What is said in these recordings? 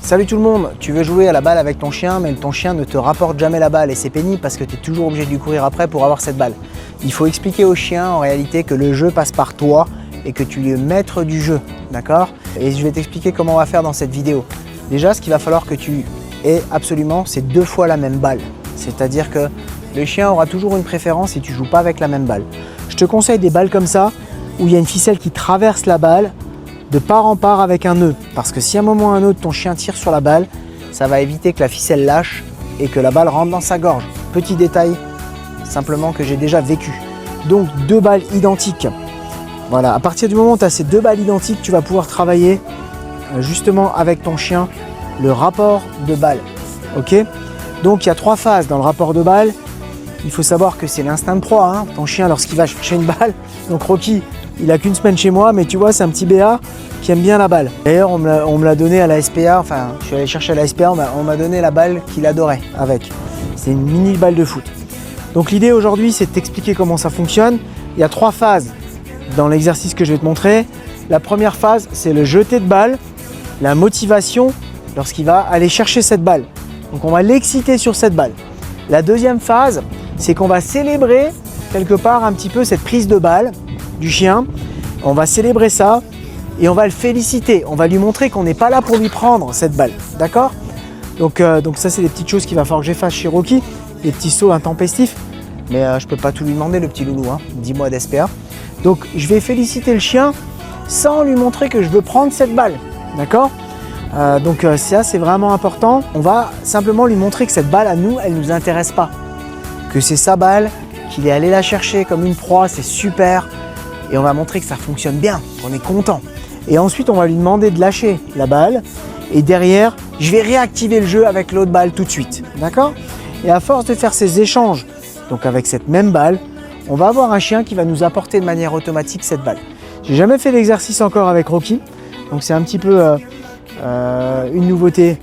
Salut tout le monde, tu veux jouer à la balle avec ton chien mais ton chien ne te rapporte jamais la balle et c'est pénible parce que tu es toujours obligé de lui courir après pour avoir cette balle. Il faut expliquer au chien en réalité que le jeu passe par toi et que tu es maître du jeu, d'accord? Et je vais t'expliquer comment on va faire dans cette vidéo. Déjà, ce qu'il va falloir que tu aies absolument, c'est 2 fois la même balle. C'est-à-dire que le chien aura toujours une préférence si tu ne joues pas avec la même balle. Je te conseille des balles comme ça où il y a une ficelle qui traverse la balle de part en part avec un nœud, parce que si à un moment ou à un autre ton chien tire sur la balle, ça va éviter que la ficelle lâche et que la balle rentre dans sa gorge. Petit détail simplement que j'ai déjà vécu. Donc 2 balles identiques. Voilà, à partir du moment où tu as ces 2 balles identiques, tu vas pouvoir travailler justement avec ton chien le rapport de balle. Ok? Donc il y a 3 phases dans le rapport de balle. Il faut savoir que c'est l'instinct de proie, hein. Ton chien lorsqu'il va chercher une balle, donc Rocky, il a qu'une semaine chez moi, mais tu vois, c'est un petit BA qui aime bien la balle. D'ailleurs, on me l'a donné à la SPA, enfin, je suis allé chercher à la SPA, on m'a donné la balle qu'il adorait avec. C'est une mini balle de foot. Donc l'idée aujourd'hui, c'est de t'expliquer comment ça fonctionne. Il y a 3 phases dans l'exercice que je vais te montrer. La première phase, c'est le jeter de balle, la motivation lorsqu'il va aller chercher cette balle. Donc on va l'exciter sur cette balle. La deuxième phase, c'est qu'on va célébrer quelque part un petit peu cette prise de balle du chien. On va célébrer ça et on va le féliciter. On va lui montrer qu'on n'est pas là pour lui prendre cette balle. D'accord ? Donc ça, c'est des petites choses qu'il va falloir que j'efface chez Rocky, des petits sauts intempestifs. Mais je ne peux pas tout lui demander, le petit loulou, hein, 10 mois d'SPA. Donc je vais féliciter le chien sans lui montrer que je veux prendre cette balle. D'accord ? Donc ça, c'est vraiment important. On va simplement lui montrer que cette balle à nous, elle ne nous intéresse pas. Que c'est sa balle, qu'il est allé la chercher comme une proie, c'est super. Et on va montrer que ça fonctionne bien, qu'on est content. Et ensuite, on va lui demander de lâcher la balle. Et derrière, je vais réactiver le jeu avec l'autre balle tout de suite. D'accord ? Et à force de faire ces échanges, donc avec cette même balle, on va avoir un chien qui va nous apporter de manière automatique cette balle. J'ai jamais fait l'exercice encore avec Rocky. Donc c'est un petit peu une nouveauté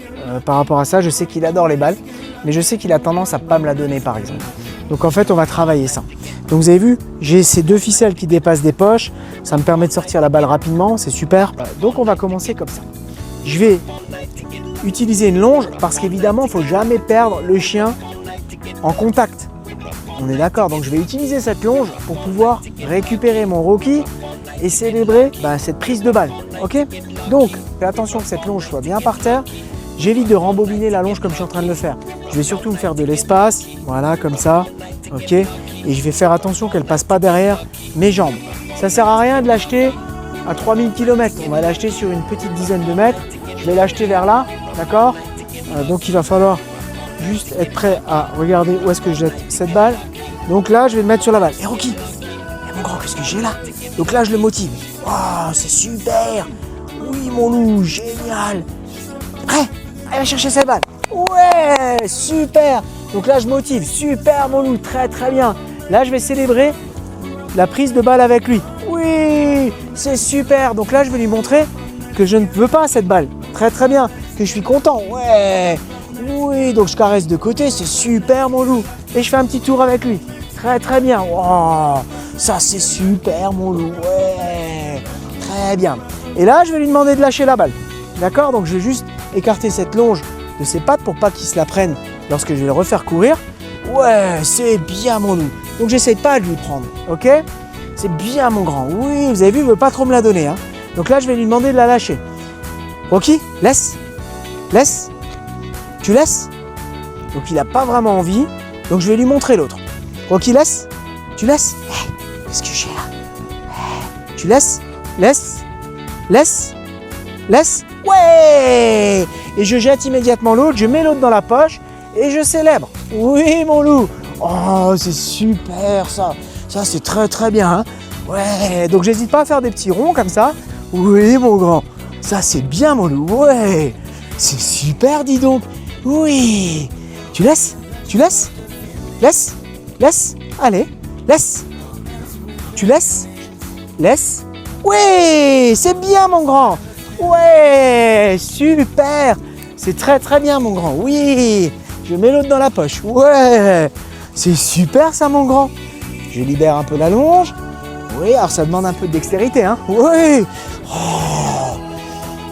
par rapport à ça. Je sais qu'il adore les balles, mais je sais qu'il a tendance à ne pas me la donner par exemple. Donc en fait, on va travailler ça. Donc vous avez vu, j'ai ces 2 ficelles qui dépassent des poches. Ça me permet de sortir la balle rapidement, c'est super. Donc on va commencer comme ça. Je vais utiliser une longe parce qu'évidemment, il ne faut jamais perdre le chien en contact. On est d'accord, donc je vais utiliser cette longe pour pouvoir récupérer mon Rocky et célébrer cette prise de balle. Ok ? Donc, fais attention que cette longe soit bien par terre. J'évite de rembobiner la longe comme je suis en train de le faire. Je vais surtout me faire de l'espace, voilà, comme ça, ok. Et je vais faire attention qu'elle ne passe pas derrière mes jambes. Ça ne sert à rien de l'acheter à 3000 km. On va l'acheter sur une petite dizaine de mètres. Je vais l'acheter vers là, d'accord. Donc il va falloir juste être prêt à regarder où est-ce que je jette cette balle. Donc là, je vais le mettre sur la balle. Et Rocky, mon grand, qu'est-ce que j'ai là? Donc là, je le motive. Oh, c'est super. Oui, mon loup, génial. Prêt? Allez, va chercher cette balle. Ouais, super. Donc là, je motive. Super, mon loup, très très bien. Là, je vais célébrer la prise de balle avec lui. Oui, c'est super. Donc là, je vais lui montrer que je ne veux pas cette balle. Très très bien. Que je suis content. Ouais. Oui, donc je caresse de côté. C'est super, mon loup. Et je fais un petit tour avec lui. Très très bien. Wow, ça, c'est super, mon loup. Ouais. Très bien. Et là, je vais lui demander de lâcher la balle. D'accord? Donc, je vais juste écarter cette longe de ses pattes pour pas qu'il se la prenne lorsque je vais le refaire courir. Ouais, c'est bien, mon loup. Donc, j'essaye pas de lui prendre. Ok? C'est bien, mon grand. Oui, vous avez vu, il ne veut pas trop me la donner. Hein. Donc là, je vais lui demander de la lâcher. Rocky, laisse. Laisse. Tu laisses? Donc, il n'a pas vraiment envie. Donc, je vais lui montrer l'autre. Rocky, laisse. Tu laisses? Hey, qu'est-ce que j'ai là? Hey, tu laisses? Laisse. Laisse. Laisse. Ouais. Et je jette immédiatement l'autre. Je mets l'autre dans la poche et je célèbre. Oui, mon loup. Oh, c'est super ça. Ça, c'est très très bien. Hein. Ouais. Donc, j'hésite pas à faire des petits ronds comme ça. Oui, mon grand. Ça, c'est bien, mon loup. Ouais. C'est super, dis donc. Oui. Tu laisses? Tu laisses? Laisse. Laisse. Allez. Laisse. Tu laisses? Laisse. Oui, c'est bien, mon grand. Ouais, super. C'est très très bien, mon grand. Oui, je mets l'autre dans la poche. Ouais, c'est super ça, mon grand. Je libère un peu la longe. Oui, alors ça demande un peu de dextérité, hein. Oui. Oh,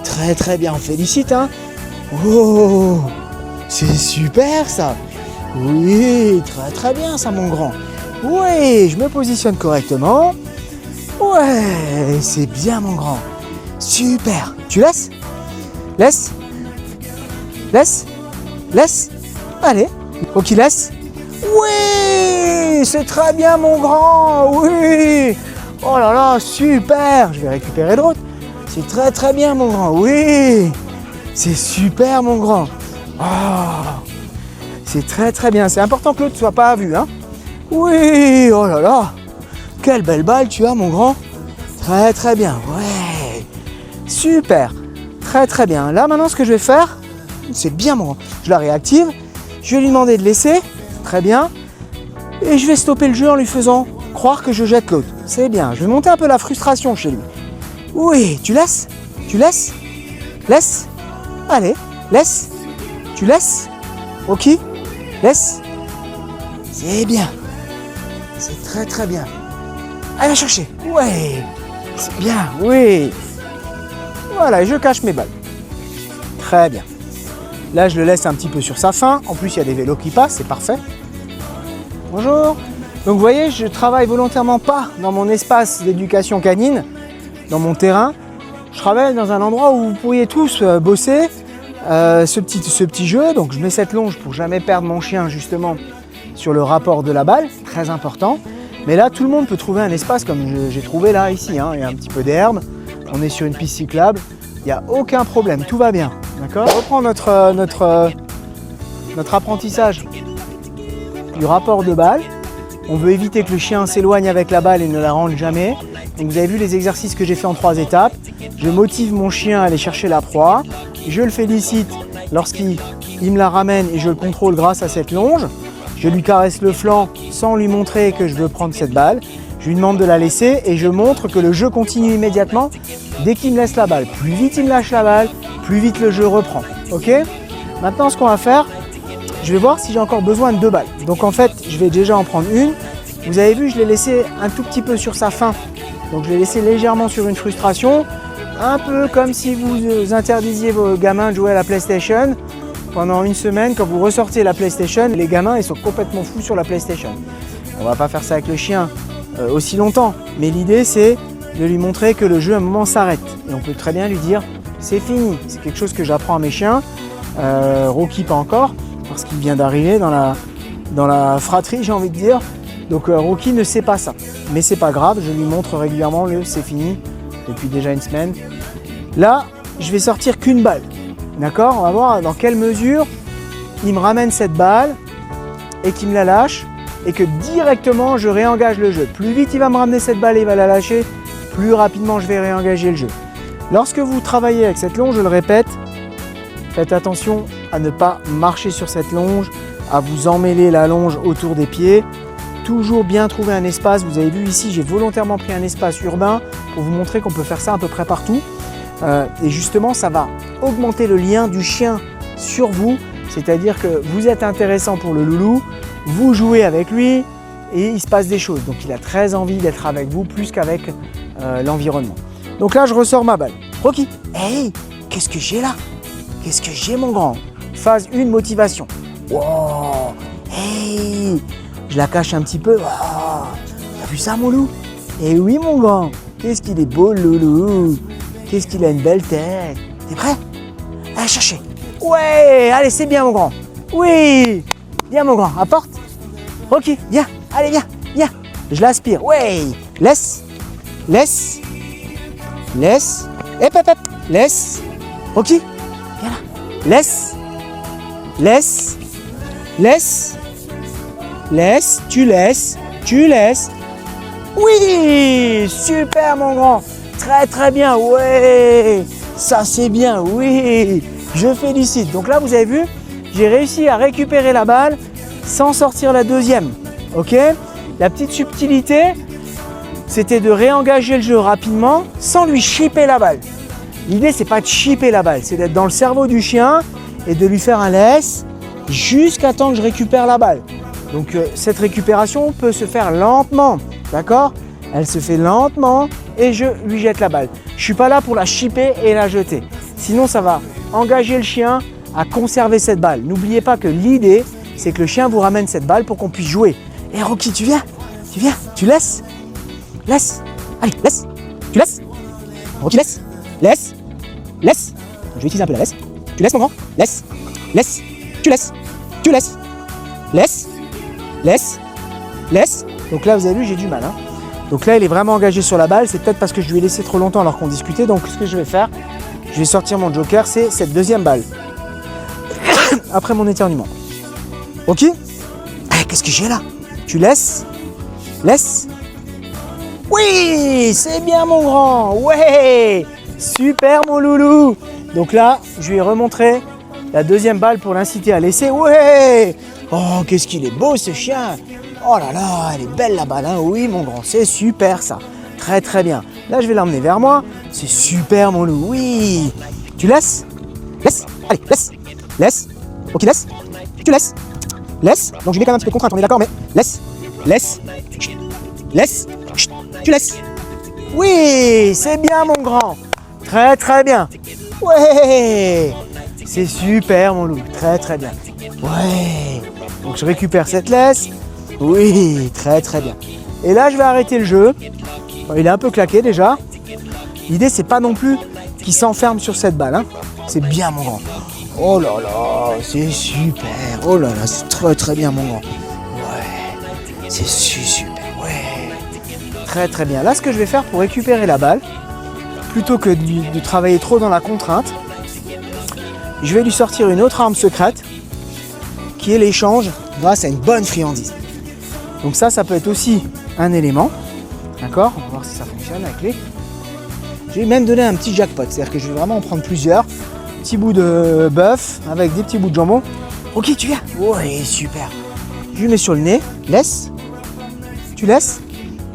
très très bien, on félicite, hein. Oh, c'est super ça. Oui, très très bien ça mon grand. Oui, je me positionne correctement. Ouais, c'est bien mon grand. Super. Tu laisses? Laisse. Laisse. Laisse. Allez. Ok, laisse. Oui, c'est très bien mon grand. Oui. Oh là là, super. Je vais récupérer l'autre. C'est très très bien mon grand. Oui. C'est super mon grand. Oh, c'est très très bien. C'est important que l'autre ne soit pas à vue. Hein. Oui. Oh là là. Quelle belle balle tu as mon grand. Très très bien. Ouais. Super. Très très bien. Là maintenant ce que je vais faire, c'est bien mon grand. Je la réactive. Je vais lui demander de laisser. Très bien. Et je vais stopper le jeu en lui faisant croire que je jette l'autre. C'est bien. Je vais monter un peu la frustration chez lui. Oui. Tu laisses? Tu laisses? Laisse. Allez. Laisse. Tu laisses? Ok. Laisse. C'est bien. C'est très très bien. Allez, va chercher. Ouais. C'est bien. Oui. Voilà, et je cache mes balles. Très bien. Là, je le laisse un petit peu sur sa faim. En plus, il y a des vélos qui passent, c'est parfait. Bonjour. Donc, vous voyez, je travaille volontairement pas dans mon espace d'éducation canine, dans mon terrain. Je travaille dans un endroit où vous pourriez tous bosser ce petit jeu. Donc, je mets cette longe pour jamais perdre mon chien, justement, sur le rapport de la balle. Très important. Mais là, tout le monde peut trouver un espace comme j'ai trouvé là, ici. Hein. Il y a un petit peu d'herbe. On est sur une piste cyclable. Il n'y a aucun problème. Tout va bien. D'accord ? On reprend notre apprentissage du rapport de balle. On veut éviter que le chien s'éloigne avec la balle et ne la rende jamais. Donc vous avez vu les exercices que j'ai fait en 3 étapes. Je motive mon chien à aller chercher la proie. Je le félicite lorsqu'il me la ramène et je le contrôle grâce à cette longe. Je lui caresse le flanc sans lui montrer que je veux prendre cette balle. Je lui demande de la laisser et je montre que le jeu continue immédiatement dès qu'il me laisse la balle. Plus vite il me lâche la balle, plus vite le jeu reprend. Ok ? Maintenant, ce qu'on va faire, je vais voir si j'ai encore besoin de 2 balles. Donc en fait, je vais déjà en prendre une. Vous avez vu, je l'ai laissé un tout petit peu sur sa faim. Donc je l'ai laissé légèrement sur une frustration. Un peu comme si vous interdisiez vos gamins de jouer à la PlayStation. Pendant une semaine, quand vous ressortez la PlayStation, les gamins ils sont complètement fous sur la PlayStation. On va pas faire ça avec le chien aussi longtemps. Mais l'idée c'est de lui montrer que le jeu à un moment s'arrête. Et on peut très bien lui dire c'est fini. C'est quelque chose que j'apprends à mes chiens. Rocky pas encore, parce qu'il vient d'arriver dans la fratrie, j'ai envie de dire. Donc Rocky ne sait pas ça. Mais c'est pas grave, je lui montre régulièrement le c'est fini depuis déjà une semaine. Là, je vais sortir qu'une balle. D'accord ? On va voir dans quelle mesure il me ramène cette balle et qu'il me la lâche et que directement je réengage le jeu. Plus vite il va me ramener cette balle et il va la lâcher, plus rapidement je vais réengager le jeu. Lorsque vous travaillez avec cette longe, je le répète, faites attention à ne pas marcher sur cette longe, à vous emmêler la longe autour des pieds. Toujours bien trouver un espace. Vous avez vu ici, j'ai volontairement pris un espace urbain pour vous montrer qu'on peut faire ça à peu près partout. Et justement, ça va augmenter le lien du chien sur vous. C'est-à-dire que vous êtes intéressant pour le loulou, vous jouez avec lui et il se passe des choses. Donc il a très envie d'être avec vous plus qu'avec l'environnement. Donc là, je ressors ma balle. Rocky, hey, qu'est-ce que j'ai là? Qu'est-ce que j'ai mon grand? Phase 1, motivation. Wow, hey, je la cache un petit peu. Wow. T'as vu ça mon loup? Eh oui mon grand, qu'est-ce qu'il est beau le loulou. Qu'est-ce qu'il a une belle tête. T'es prêt? Allez chercher. Ouais, allez c'est bien mon grand. Oui, viens mon grand, apporte. Rocky, viens, allez viens, viens. Je l'aspire, ouais. Laisse, laisse, laisse. Hop, hop, hop, laisse. Rocky, viens là. Laisse, laisse, laisse, laisse, tu laisses, tu laisses. Oui, super mon grand. Très très bien, ouais. Ça c'est bien, oui. Je félicite. Donc là, vous avez vu, j'ai réussi à récupérer la balle sans sortir la deuxième. Ok ? La petite subtilité, c'était de réengager le jeu rapidement sans lui chipper la balle. L'idée, c'est pas de chipper la balle, c'est d'être dans le cerveau du chien et de lui faire un laisse jusqu'à temps que je récupère la balle. Donc cette récupération peut se faire lentement, d'accord ? Elle se fait lentement et je lui jette la balle. Je ne suis pas là pour la chipper et la jeter. Sinon, ça va engager le chien à conserver cette balle. N'oubliez pas que l'idée, c'est que le chien vous ramène cette balle pour qu'on puisse jouer. Et Rocky, tu viens, tu laisses, allez, laisse, tu laisses, Rocky, laisse. Je vais utiliser un peu la laisse. Tu laisses mon grand, laisse, tu laisses. Donc là, vous avez vu, j'ai du mal. Hein. Donc là, il est vraiment engagé sur la balle. C'est peut-être parce que je lui ai laissé trop longtemps alors qu'on discutait. Donc ce que je vais faire, je vais sortir mon joker, c'est cette deuxième balle. Après mon éternuement. Ok. Qu'est-ce que j'ai là? Tu laisses. Oui, c'est bien mon grand. Ouais, super mon loulou. Donc là, je lui ai remontré la deuxième balle pour l'inciter à laisser. Ouais. Oh, qu'est-ce qu'il est beau ce chien. Oh là là, elle est belle la balle. Hein. Oui mon grand, c'est super ça. Très très bien. Là, je vais l'emmener vers moi. C'est super mon loup. Oui. Tu laisses. Allez, laisse. Ok, laisse. Tu laisses. Donc je mets quand même un petit peu de contrainte, on est d'accord, mais laisse. Tu laisses. Oui, c'est bien mon grand. Très très bien. Ouais. C'est super mon loup. Très très bien. Ouais. Donc je récupère cette laisse. Oui, très très bien. Et là je vais arrêter le jeu. Il est un peu claqué déjà. L'idée c'est pas non plus qu'il s'enferme sur cette balle. Hein. C'est bien mon grand. Oh là là, c'est super. Oh là là, c'est très très bien mon grand. Ouais, c'est super. Ouais. Très très bien. Là ce que je vais faire pour récupérer la balle, plutôt que de travailler trop dans la contrainte, je vais lui sortir une autre arme secrète qui est l'échange grâce à une bonne friandise. Donc ça peut être aussi un élément. D'accord? On va voir si ça fonctionne avec les. Je vais même donner un petit jackpot, c'est-à-dire que je vais vraiment en prendre plusieurs. Petits bouts de bœuf avec des petits bouts de jambon. Ok, tu viens. Ouais, super. Je lui mets sur le nez. Laisse. Tu laisses.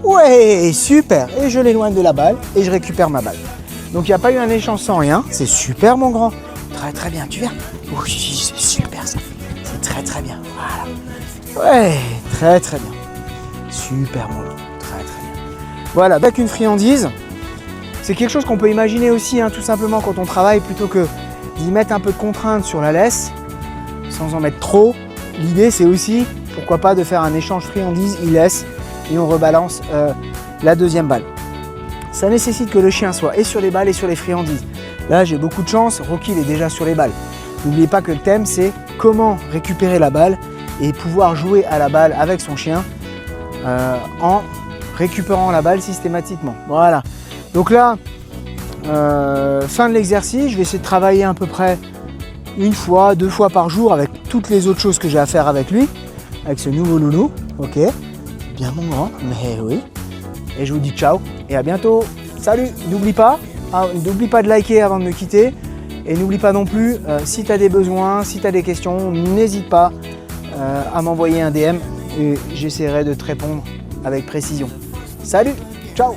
Ouais, super. Et je l'éloigne de la balle et je récupère ma balle. Donc il n'y a pas eu un échange sans rien. C'est super mon grand. Très très bien. Tu viens. Oui, c'est super ça. C'est très très bien. Voilà. Ouais, très très bien. Super mon loup. Très très bien. Voilà, avec une friandise. C'est quelque chose qu'on peut imaginer aussi, hein, tout simplement quand on travaille, plutôt que d'y mettre un peu de contrainte sur la laisse, sans en mettre trop. L'idée c'est aussi, pourquoi pas, de faire un échange friandise, il laisse et on rebalance la deuxième balle. Ça nécessite que le chien soit et sur les balles et sur les friandises. Là j'ai beaucoup de chance, Rocky il est déjà sur les balles. N'oubliez pas que le thème c'est comment récupérer la balle et pouvoir jouer à la balle avec son chien en récupérant la balle systématiquement. Voilà. Donc là, fin de l'exercice, je vais essayer de travailler à peu près 1 fois, 2 fois par jour avec toutes les autres choses que j'ai à faire avec lui, avec ce nouveau loulou. Ok, bien mon grand, mais oui. Et je vous dis ciao et à bientôt. Salut, n'oublie pas de liker avant de me quitter. Et n'oublie pas non plus, si tu as des besoins, si tu as des questions, n'hésite pas à m'envoyer un DM et j'essaierai de te répondre avec précision. Salut, ciao.